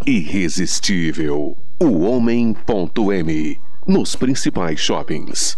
Irresistível, o Homem.m, nos principais shoppings.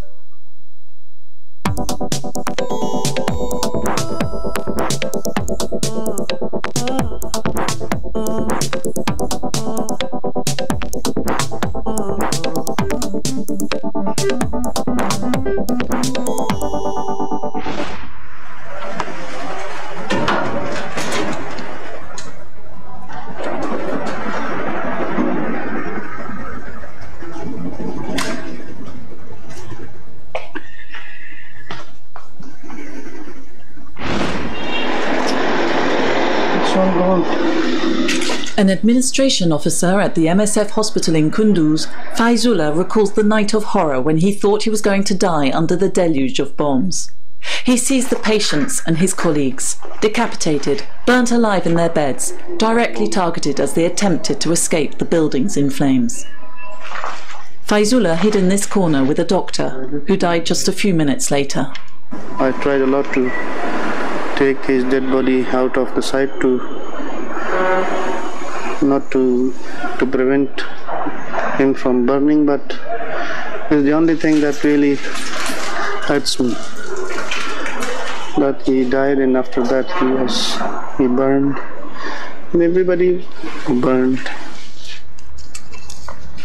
An administration officer at the MSF hospital in Kunduz, Faizullah, recalls the night of horror when he thought he was going to die under the deluge of bombs. He sees the patients and his colleagues, decapitated, burnt alive in their beds, directly targeted as they attempted to escape the buildings in flames. Faizullah hid in this corner with a doctor, who died just a few minutes later. I tried a lot to take his dead body out of the site not to prevent him from burning, but it's the only thing that really hurts me. That he died, and after that he burned, and everybody burned.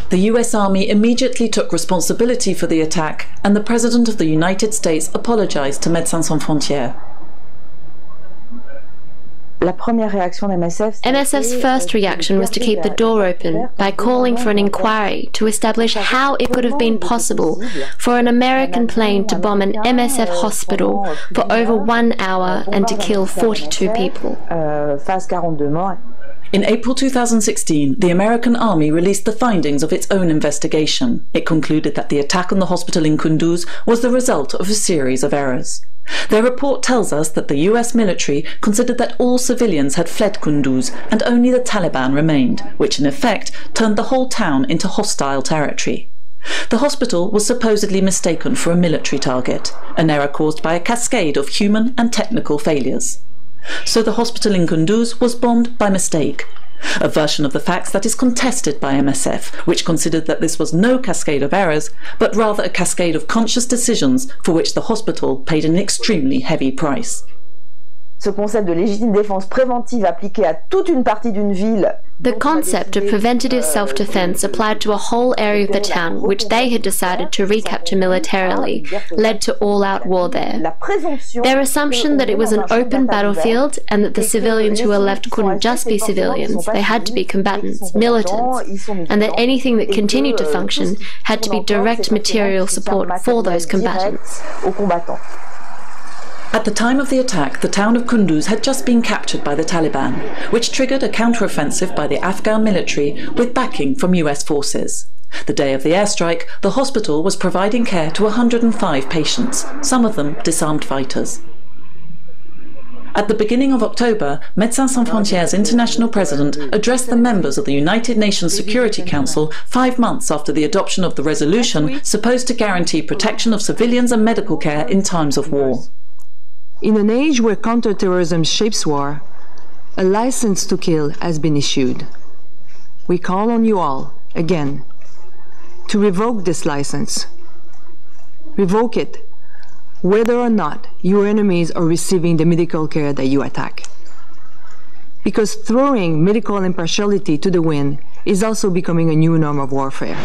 The US Army immediately took responsibility for the attack, and the President of the United States apologized to Médecins Sans Frontières. MSF's first reaction was to keep the door open by calling for an inquiry to establish how it could have been possible for an American plane to bomb an MSF hospital for over 1 hour and to kill 42 people. In April 2016, the American Army released the findings of its own investigation. It concluded that the attack on the hospital in Kunduz was the result of a series of errors. Their report tells us that the US military considered that all civilians had fled Kunduz and only the Taliban remained, which in effect turned the whole town into hostile territory. The hospital was supposedly mistaken for a military target, an error caused by a cascade of human and technical failures. So the hospital in Kunduz was bombed by mistake, a version of the facts that is contested by MSF, which considered that this was no cascade of errors, but rather a cascade of conscious decisions for which the hospital paid an extremely heavy price. Ce concept de légitime défense préventive appliqué à toute une partie d'une ville. The concept of preventative self-defense applied to a whole area of the town, which they had decided to recapture militarily, led to all-out war there. Their assumption that it was an open battlefield and that the civilians who were left couldn't just be civilians, they had to be combatants, militants, and that anything that continued to function had to be direct material support for those combatants. At the time of the attack, the town of Kunduz had just been captured by the Taliban, which triggered a counteroffensive by the Afghan military with backing from US forces. The day of the airstrike, the hospital was providing care to 105 patients, some of them disarmed fighters. At the beginning of October, Médecins Sans Frontières' international president addressed the members of the United Nations Security Council 5 months after the adoption of the resolution supposed to guarantee protection of civilians and medical care in times of war. In an age where counterterrorism shapes war, a license to kill has been issued. We call on you all, again, to revoke this license. Revoke it, whether or not your enemies are receiving the medical care that you attack. Because throwing medical impartiality to the wind is also becoming a new norm of warfare.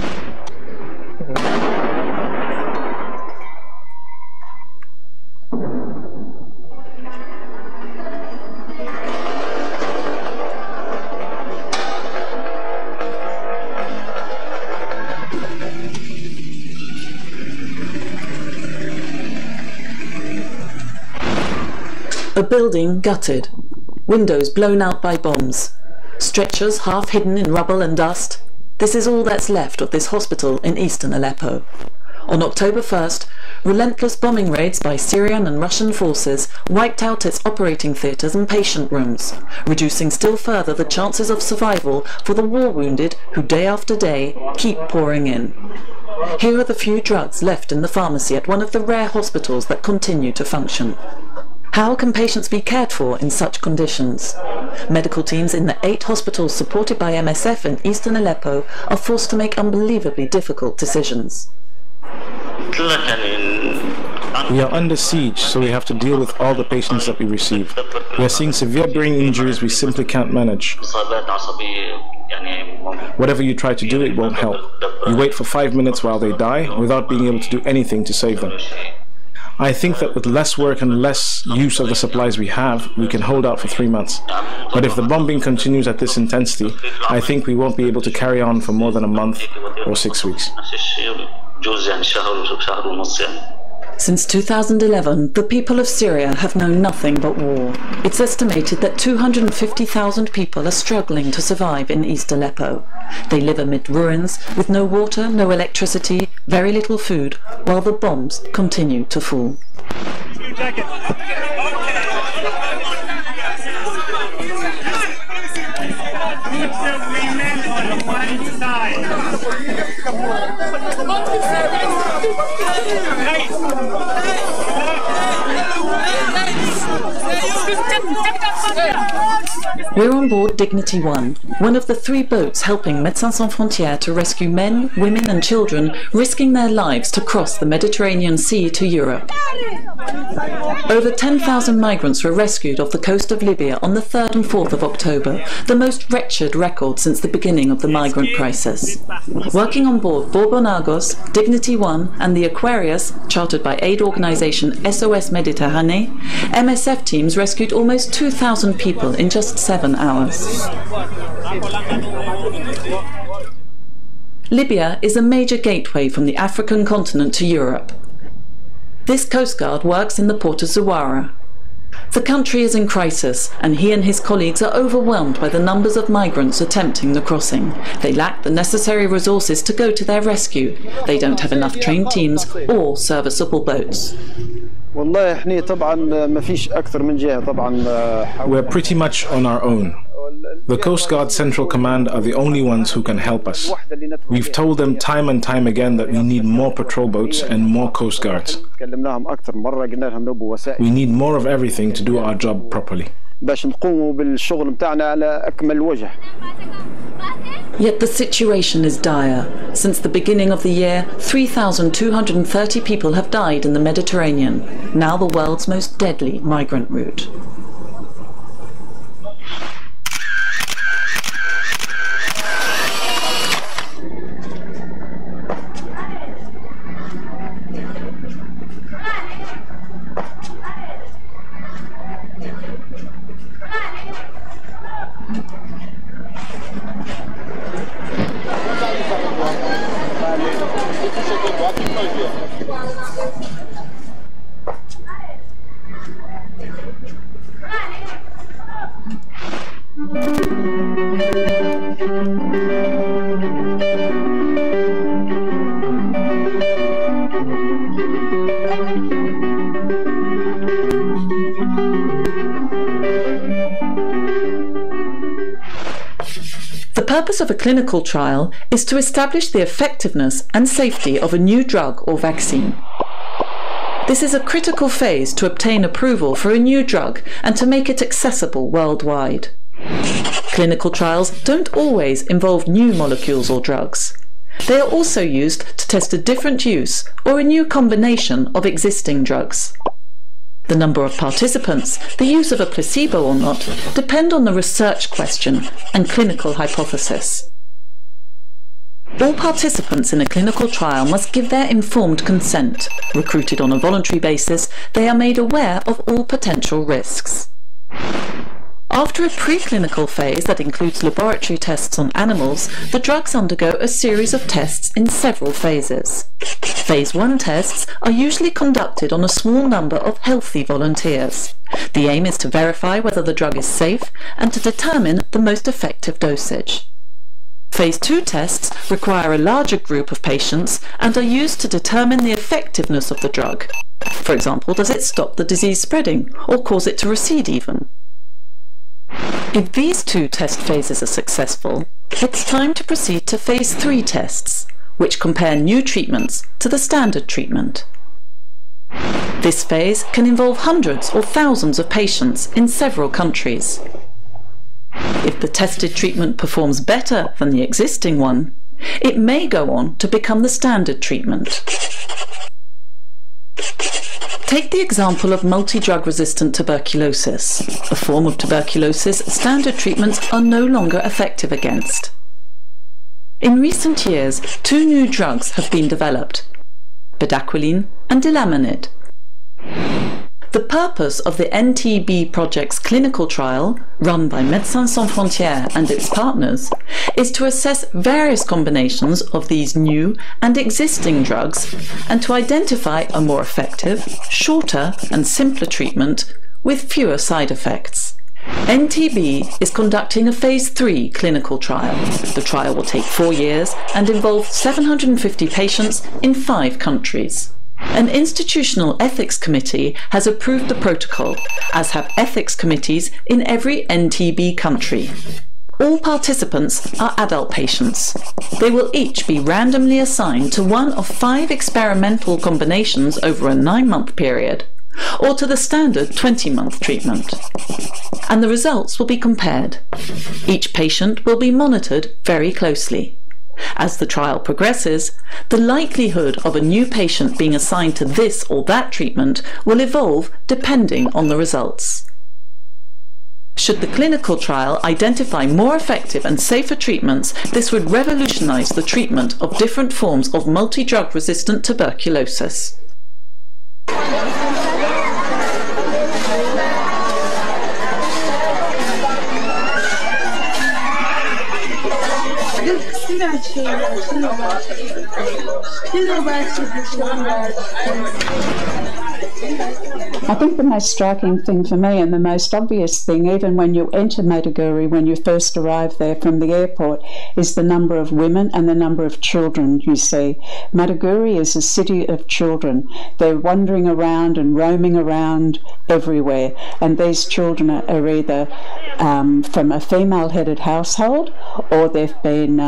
A building gutted, windows blown out by bombs, stretchers half hidden in rubble and dust. This is all that's left of this hospital in eastern Aleppo. On October 1st, relentless bombing raids by Syrian and Russian forces wiped out its operating theatres and patient rooms, reducing still further the chances of survival for the war-wounded who day after day keep pouring in. Here are the few drugs left in the pharmacy at one of the rare hospitals that continue to function. How can patients be cared for in such conditions? Medical teams in the 8 hospitals supported by MSF in eastern Aleppo are forced to make unbelievably difficult decisions. We are under siege, so we have to deal with all the patients that we receive. We are seeing severe brain injuries we simply can't manage. Whatever you try to do, it won't help. You wait for 5 minutes while they die, without being able to do anything to save them. I think that with less work and less use of the supplies we have, we can hold out for 3 months. But if the bombing continues at this intensity, I think we won't be able to carry on for more than a month or 6 weeks. Since 2011, the people of Syria have known nothing but war. It's estimated that 250,000 people are struggling to survive in East Aleppo. They live amid ruins, with no water, no electricity, very little food, while the bombs continue to fall. We're on board Dignity 1, one of the 3 boats helping Médecins Sans Frontières to rescue men, women and children risking their lives to cross the Mediterranean Sea to Europe. Over 10,000 migrants were rescued off the coast of Libya on the 3rd and 4th of October, the most wretched record since the beginning of the migrant crisis. Working on board Bourbon Argos, Dignity 1 and the Aquarius, chartered by aid organisation SOS Méditerranée, MSF teams rescued almost 2,000 people in just 7 hours. Libya is a major gateway from the African continent to Europe. This Coast Guard works in the port of Zouara. The country is in crisis, and he and his colleagues are overwhelmed by the numbers of migrants attempting the crossing. They lack the necessary resources to go to their rescue. They don't have enough trained teams or serviceable boats. We're pretty much on our own. The Coast Guard Central Command are the only ones who can help us. We've told them time and time again that we need more patrol boats and more Coast Guards. We need more of everything to do our job properly. Yet the situation is dire. Since the beginning of the year, 3,230 people have died in the Mediterranean, now the world's most deadly migrant route. The purpose of a clinical trial is to establish the effectiveness and safety of a new drug or vaccine. This is a critical phase to obtain approval for a new drug and to make it accessible worldwide. Clinical trials don't always involve new molecules or drugs. They are also used to test a different use or a new combination of existing drugs. The number of participants, the use of a placebo or not, depend on the research question and clinical hypothesis. All participants in a clinical trial must give their informed consent. Recruited on a voluntary basis, they are made aware of all potential risks. After a preclinical phase that includes laboratory tests on animals, the drugs undergo a series of tests in several phases. Phase 1 tests are usually conducted on a small number of healthy volunteers. The aim is to verify whether the drug is safe and to determine the most effective dosage. Phase 2 tests require a larger group of patients and are used to determine the effectiveness of the drug. For example, does it stop the disease spreading or cause it to recede even? If these 2 test phases are successful, it's time to proceed to Phase 3 tests, which compare new treatments to the standard treatment. This phase can involve hundreds or thousands of patients in several countries. If the tested treatment performs better than the existing one, it may go on to become the standard treatment. Take the example of multi-drug resistant tuberculosis, a form of tuberculosis standard treatments are no longer effective against. In recent years, 2 new drugs have been developed, bedaquiline and dilamanid. The purpose of the NTB project's clinical trial, run by Médecins Sans Frontières and its partners, is to assess various combinations of these new and existing drugs and to identify a more effective, shorter and simpler treatment with fewer side effects. NTB is conducting a Phase 3 clinical trial. The trial will take 4 years and involve 750 patients in 5 countries. An institutional ethics committee has approved the protocol, as have ethics committees in every NTB country. All participants are adult patients. They will each be randomly assigned to one of 5 experimental combinations over a 9-month period, or to the standard 20-month treatment. And the results will be compared. Each patient will be monitored very closely. As the trial progresses, the likelihood of a new patient being assigned to this or that treatment will evolve depending on the results. Should the clinical trial identify more effective and safer treatments, this would revolutionize the treatment of different forms of multi-drug resistant tuberculosis. I think the most striking thing for me, and the most obvious thing, even when you enter Maiduguri, when you first arrive there from the airport, is the number of women and the number of children you see. Maiduguri is a city of children. They're wandering around and roaming around everywhere, and these children are either from a female-headed household, or they've been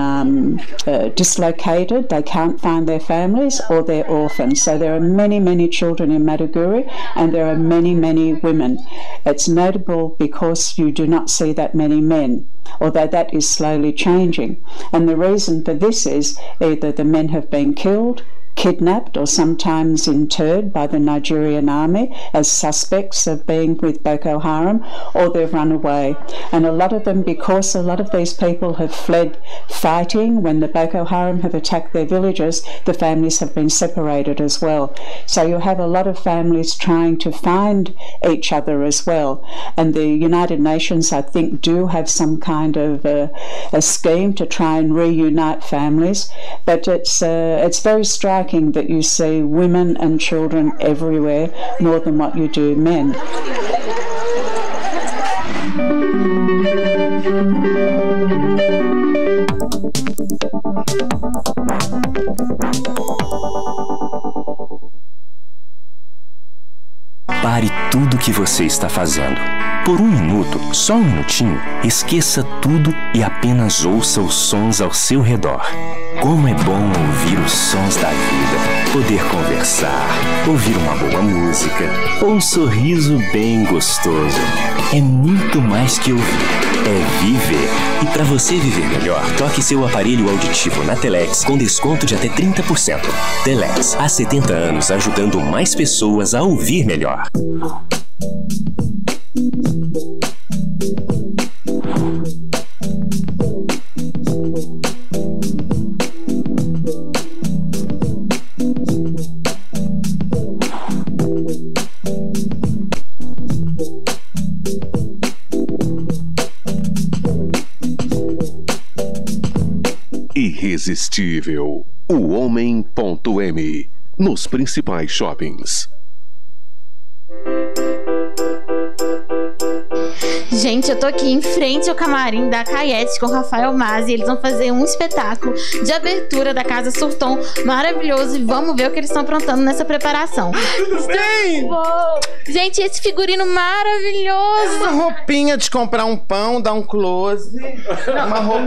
dislocated, they can't find their families, or they're orphans. So there are many, many children in Maiduguri, and there are many, many women. It's notable because you do not see that many men, although that is slowly changing. And the reason for this is either the men have been killed, kidnapped, or sometimes interred by the Nigerian army as suspects of being with Boko Haram, or they've run away. And a lot of them, because a lot of these people have fled fighting when the Boko Haram have attacked their villages, the families have been separated as well. So you have a lot of families trying to find each other as well. And the United Nations, I think, do have some kind of a scheme to try and reunite families, but it's very striking that you see women and children everywhere more than what you do men. Pare tudo o que você está fazendo. Por um minuto, só um minutinho, esqueça tudo e apenas ouça os sons ao seu redor. Como é bom ouvir os sons da vida, poder conversar, ouvir uma boa música ou um sorriso bem gostoso. É muito mais que ouvir, é viver. E para você viver melhor, toque seu aparelho auditivo na Telex com desconto de até 30%. Telex, há 70 anos ajudando mais pessoas a ouvir melhor. Irresistível, o homem.m, nos principais shoppings. Gente, eu tô aqui em frente ao camarim da Caiete com o Rafael Mazzi. Eles vão fazer um espetáculo de abertura da Casa Surtom maravilhoso e vamos ver o que eles estão aprontando nessa preparação. Gente, esse figurino maravilhoso. Uma roupinha de comprar um pão, dar um close.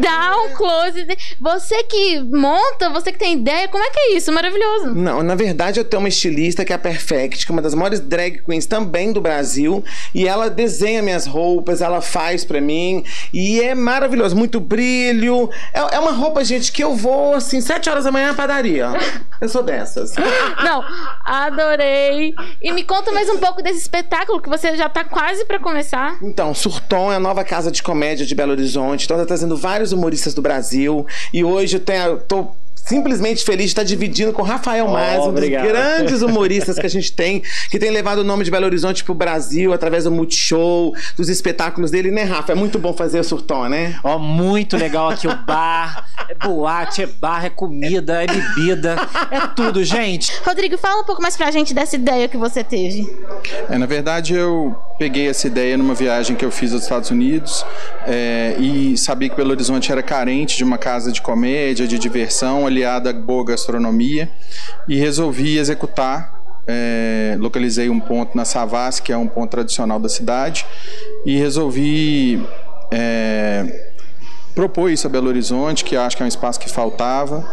Dá um close. Você que monta, você que tem ideia, como é que é isso? Maravilhoso. Não, na verdade eu tenho uma estilista que é a Perfect, que é uma das maiores drag queens também do Brasil, e ela desenha minhas roupas, ela faz pra mim, e é maravilhoso, muito brilho. É uma roupa, gente, que eu vou, assim, 7 horas da manhã na padaria. Eu sou dessas. Não, adorei. E me conta mais um pouco desse espetáculo que você já tá quase pra começar. Então, Surtom é a nova casa de comédia de Belo Horizonte, então tá trazendo vários humoristas do Brasil, e hoje eu tô simplesmente feliz de estar dividindo com o Rafael Mazzi, um dos grandes humoristas que a gente tem, que tem levado o nome de Belo Horizonte pro Brasil através do Multishow, dos espetáculos dele, né, Rafa? É muito bom fazer o Surtom, né? Ó, muito legal aqui o bar, é boate, é bar, é comida, é bebida, é tudo, gente. Rodrigo, fala um pouco mais pra gente dessa ideia que você teve. Na verdade, eu peguei essa ideia numa viagem que eu fiz aos Estados Unidos e sabia que Belo Horizonte era carente de uma casa de comédia, de diversão, aliada à boa gastronomia, e resolvi executar. Localizei um ponto na Savassi, que é um ponto tradicional da cidade, e resolvi propor isso a Belo Horizonte, que acho que é um espaço que faltava,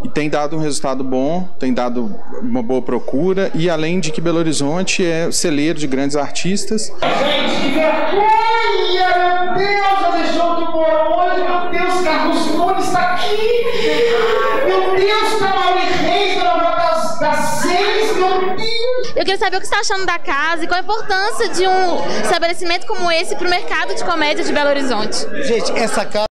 e tem dado um resultado bom, tem dado uma boa procura, e além de que Belo Horizonte é celeiro de grandes artistas. Gente, que vergonha! Meu Deus, a deixou que morou hoje, meu Deus, Carlos Nunes está aqui! Meu Deus, Mauri Reis, das 6, meu Deus! Eu queria saber o que você está achando da casa e qual a importância de um estabelecimento como esse para o mercado de comédia de Belo Horizonte. Gente, essa casa